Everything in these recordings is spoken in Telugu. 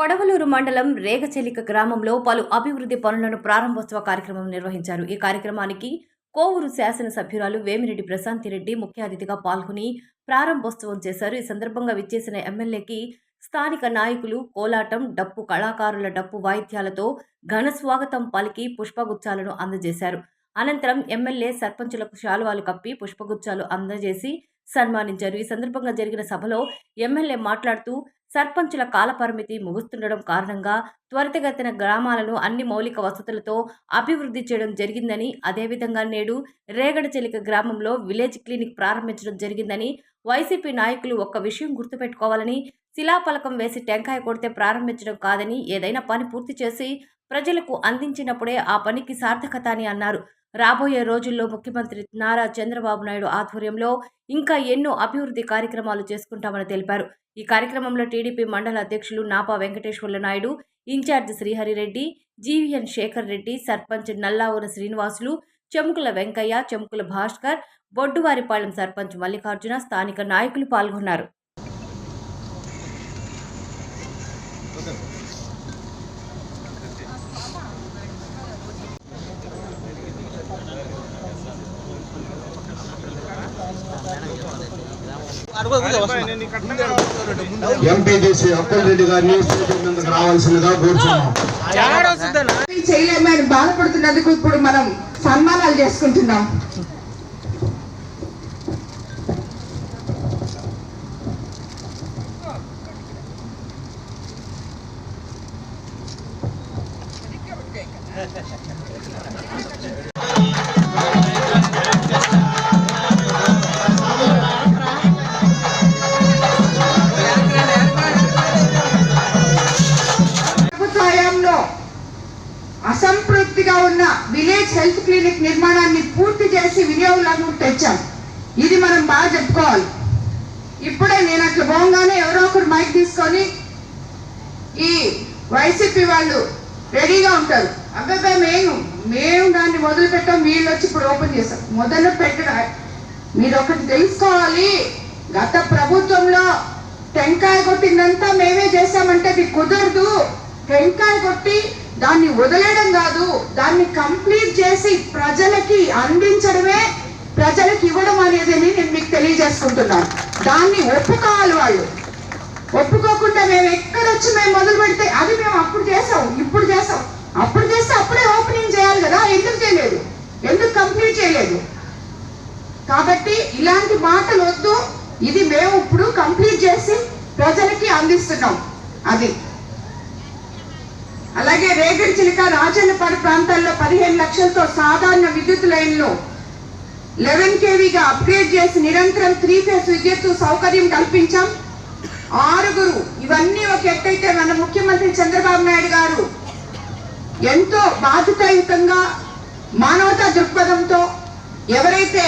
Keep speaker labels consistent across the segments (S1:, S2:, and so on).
S1: కొడవలూరు మండలం రేగచెలిక గ్రామంలో పలు అభివృద్ధి పనులను ప్రారంభోత్సవ కార్యక్రమం నిర్వహించారు. ఈ కార్యక్రమానికి కోవూరు శాసనసభ్యురాలు వేమిరెడ్డి ప్రశాంతిరెడ్డి ముఖ్య అతిథిగా పాల్గొని ప్రారంభోత్సవం చేశారు. ఈ సందర్భంగా విచ్చేసిన ఎమ్మెల్యేకి స్థానిక నాయకులు కోలాటం, డప్పు కళాకారుల డప్పు వాయిద్యాలతో ఘన స్వాగతం పలికి పుష్పగుచ్చాలను అందజేశారు. అనంతరం ఎమ్మెల్యే సర్పంచులకు శాలువాలు కప్పి పుష్పగుచ్చాలు అందజేసి సన్మానించారు. ఈ సందర్భంగా జరిగిన సభలో ఎమ్మెల్యే మాట్లాడుతూ సర్పంచుల కాలపరిమితి ముగుస్తుండడం కారణంగా త్వరితగతిన గ్రామాలను అన్ని మౌలిక వసతులతో అభివృద్ధి చేయడం జరిగిందని, అదేవిధంగా నేడు రేగడచెలిక గ్రామంలో విలేజ్ క్లినిక్ ప్రారంభించడం జరిగిందని, వైసీపీ నాయకులు ఒక్క విషయం గుర్తుపెట్టుకోవాలని, శిలాఫలకం వేసి టెంకాయ కొడితే ప్రారంభించడం కాదని, ఏదైనా పని పూర్తి చేసి ప్రజలకు అందించినప్పుడే ఆ పనికి సార్థకత అని అన్నారు. రాబోయే రోజుల్లో ముఖ్యమంత్రి నారా చంద్రబాబు నాయుడు ఆధ్వర్యంలో ఇంకా ఎన్నో అభివృద్ధి కార్యక్రమాలు చేసుకుంటామని తెలిపారు. ఈ కార్యక్రమంలో టీడీపీ మండల అధ్యక్షులు నాపా వెంకటేశ్వర్ల నాయుడు, ఇన్ఛార్జ్ శ్రీహరిరెడ్డి, జీవీఎన్ శేఖర్ రెడ్డి, సర్పంచ్ నల్లావున శ్రీనివాసులు, చెముకుల వెంకయ్య, చెముకుల భాస్కర్, బొడ్డువారిపాలెం సర్పంచ్ మల్లికార్జున, స్థానిక నాయకులు పాల్గొన్నారు.
S2: ఎంపీటీసీ అప్పలరెడ్డి గారిని రావాల్సిందిగా కోరుతున్నాం.
S3: చేయలేమని బాధపడుతున్నందుకు ఇప్పుడు మనం సన్మానాలు చేసుకుంటున్నాం. అసంపూర్తిగా ఉన్న విలేజ్ హెల్త్ క్లినిక్ నిర్మాణాన్ని పూర్తి చేసి వినియోగంలోకి తెచ్చాం. ఇది మనం బాగా చెప్పుకోవాలి. ఇప్పుడే నేను అట్లా పోగానే ఎవరో ఒకరు మైక్ తీసుకొని ఈ వైసీపీ వాళ్ళు రెడీగా ఉంటారు. అబ్బాయి మేము దాన్ని మొదలు పెట్టాం, వీళ్ళు వచ్చి ఇప్పుడు ఓపెన్ చేస్తాం. మొదలు పెట్టడం మీరు ఒకటి తెలుసుకోవాలి, గత ప్రభుత్వంలో టెంకాయ కొట్టిందంతా మేమే చేస్తామంటే అది కుదరదు. టెంకాయ కొట్టి దాన్ని వదిలేయడం కాదు, దాన్ని కంప్లీట్ చేసి ప్రజలకి అందించడమే, ప్రజలకు ఇవ్వడం అనేది నేను మీకు తెలియజేసుకుంటున్నాను. దాన్ని ఒప్పుకోవాలి. వాళ్ళు ఒప్పుకోకుండా మేము ఎక్కడొచ్చి మేము మొదలు పెడితే అది మేము అప్పుడు చేసాం, ఇప్పుడు చేసాం, అప్పుడు చేస్తే అప్పుడే ఓపెనింగ్ చేయాలి కదా, ఎందుకు చేయలేదు, ఎందుకు కంప్లీట్ చేయలేదు? కాబట్టి ఇలాంటి మాటలు వద్దు. ఇది మేము ఇప్పుడు కంప్లీట్ చేసి ప్రజలకి అందిస్తున్నాం. అది అలాగే రేగడచెలిక, రాజన్నపాడు ప్రాంతాల్లో 15 లక్షలతో సాధారణ విద్యుత్ లైన్లు 11 kVగా అప్గ్రేడ్ చేసి నిరంతరం 3 ఫేజ్ విద్యుత్ సౌకర్యం కల్పించాం. 6 ఇవన్నీ ఒక ఎత్తైతే మన ముఖ్యమంత్రి చంద్రబాబు నాయుడు గారు ఎంతో బాధ్యతాయుతంగా మానవతా దృక్పథంతో ఎవరైతే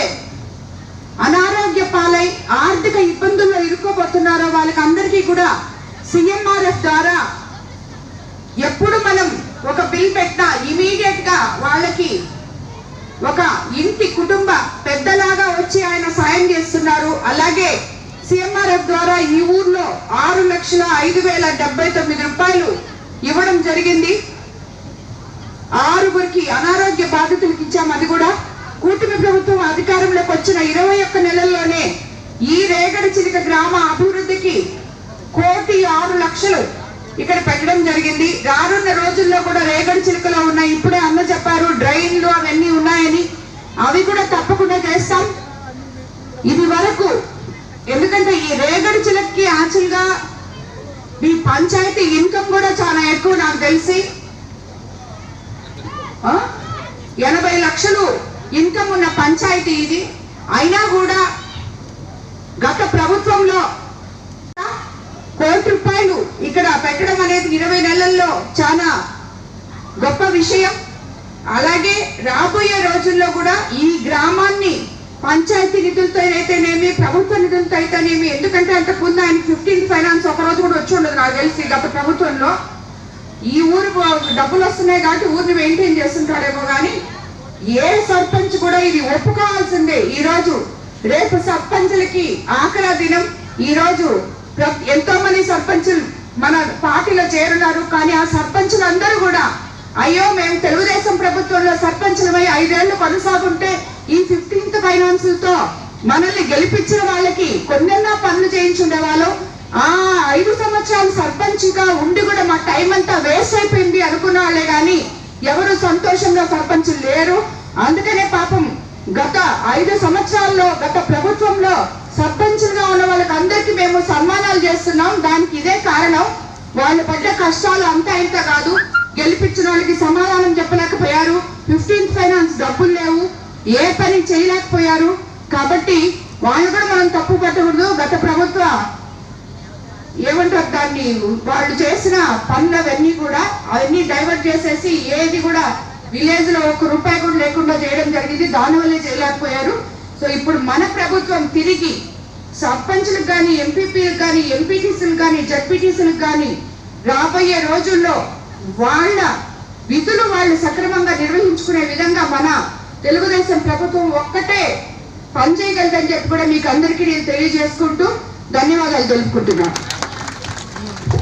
S3: అనారోగ్య పాలై ఆర్థిక ఇబ్బందుల్లో ఇరుక్కోబోతున్నారో వాళ్ళకి అందరికీ కూడా సిఎంఆర్ఎఫ్ ద్వారా ఎప్పుడు మనం ఒక బిల్ పెట్టినా ఇమీడియట్ గా వాళ్ళకి ఒక ఇంటి కుటుంబ పెద్దలాగా వచ్చి ఆయన సాయం చేస్తున్నారు. అలాగే సిఎంఆర్ఎఫ్ ద్వారా ఈ ఊర్లో 6,05,079 రూపాయలు ఇవ్వడం జరిగింది. 6 అనారోగ్య బాధితులకు ఇచ్చాం. అది కూడా కూటమి ప్రభుత్వం అధికారంలోకి వచ్చిన 21 నెలల్లోనే ఈ రేగడచెలిక గ్రామ అభివృద్ధికి 1,06,00,000 ఇక్కడ పెట్టడం జరిగింది. రానున్న రోజుల్లో కూడా రేగడచెలికలో ఉన్నాయి, ఇప్పుడే అన్న చెప్పారు డ్రైన్లు అవన్నీ ఉన్నాయని, అవి కూడా తప్పకుండా చేస్తాం. ఇది వరకు ఎందుకంటే ఈ రేగడచెలికకి యాక్చువల్ గా ఈ పంచాయతీ ఇన్కమ్ కూడా చాలా ఎక్కువ, నాకు తెలిసి 80 లక్షలు ఇన్కమ్ ఉన్న పంచాయతీ ఇది. అయినా కూడా గత ప్రభుత్వంలో 1 కోటి రూపాయలు ఇక్కడ పెట్టడం అనేది 20 నెలల్లో చాలా గొప్ప విషయం. అలాగే రాబోయే రోజుల్లో కూడా ఈ గ్రామాన్ని పంచాయతీ నిధులతో అయితేనేమి, ప్రభుత్వ నిధులతో అయితేనేమి, ఎందుకంటే అంతకుముందు ఆయన 15 ఫైనాన్స్ ఒక రోజు కూడా వచ్చి ఉండదు నాకు తెలిసి గత ప్రభుత్వంలో. ఈ ఊరు డబ్బులు వస్తున్నాయి కాబట్టి ఊరిని మెయింటైన్ చేస్తుంటాడేమో కానీ ఏ సర్పంచ్ కూడా ఇది ఒప్పుకోవాల్సిందే. ఈ రోజు రేపు సర్పంచులకి ఆఖరి దినం. ఈ రోజు ఎంతో మంది సర్పంచులు మన పార్టీలో చేరున్నారు. కానీ ఆ సర్పంచులందరూ కూడా అయ్యో మేము తెలుగుదేశం ప్రభుత్వంలో సర్పంచులమై 5 ఏళ్లు కొనసాగుంటే ఈ 15th ఫైనాన్సులతో మనల్ని గెలిపించిన వాళ్ళకి కొన్నెన్నా పనులు చేయించుండే వాళ్ళు, ఆ 5 సంవత్సరాలు సర్పంచ్గా ఉండి కూడా మా టైం అంతా వేస్ట్ అయిపోయింది అనుకున్న వాళ్ళే కానీ ఎవరు సంతోషంగా సర్పంచులు లేరు. అందుకనే పాపం గత 5 సంవత్సరాల్లో గత ప్రభుత్వంలో సర్పంచులుగా ఉన్న వాళ్ళకి అందరికీ మేము సన్మానాలు చేస్తున్నాం. దానికి ఇదే కారణం. వాళ్ళు పడ్డ కష్టాలు అంతా ఇంత కాదు. గెలిపించిన వాళ్ళకి సమాధానం చెప్పలేకపోయారు. 15th ఫైనాన్స్ డబ్బులు లేవు, ఏ పని చేయలేకపోయారు. కాబట్టి వాళ్ళు కూడా మనం తప్పు పట్టకూడదు. గత ప్రభుత్వ ఏమంటారు దాన్ని, వాళ్ళు చేసిన పనులు అవన్నీ కూడా అవన్నీ డైవర్ట్ చేసేసి ఏది కూడా విలేజ్ లో 1 రూపాయి కూడా లేకుండా చేయడం జరిగింది. దానివల్లే చేయలేకపోయారు. సో ఇప్పుడు మన ప్రభుత్వం తిరిగి సర్పంచ్లకు కానీ, ఎంపీపీలకు కానీ, ఎంపీటీసీలకు కానీ, జడ్పీటీసీలకు కానీ రాబోయే రోజుల్లో వాళ్ళ విధులు వాళ్ళు సక్రమంగా నిర్వహించుకునే విధంగా మన తెలుగుదేశం ప్రభుత్వం ఒక్కటే పనిచేయగలదని చెప్పి కూడా మీకు అందరికీ నేను తెలియజేసుకుంటూ ధన్యవాదాలు తెలుపుకుంటున్నాను.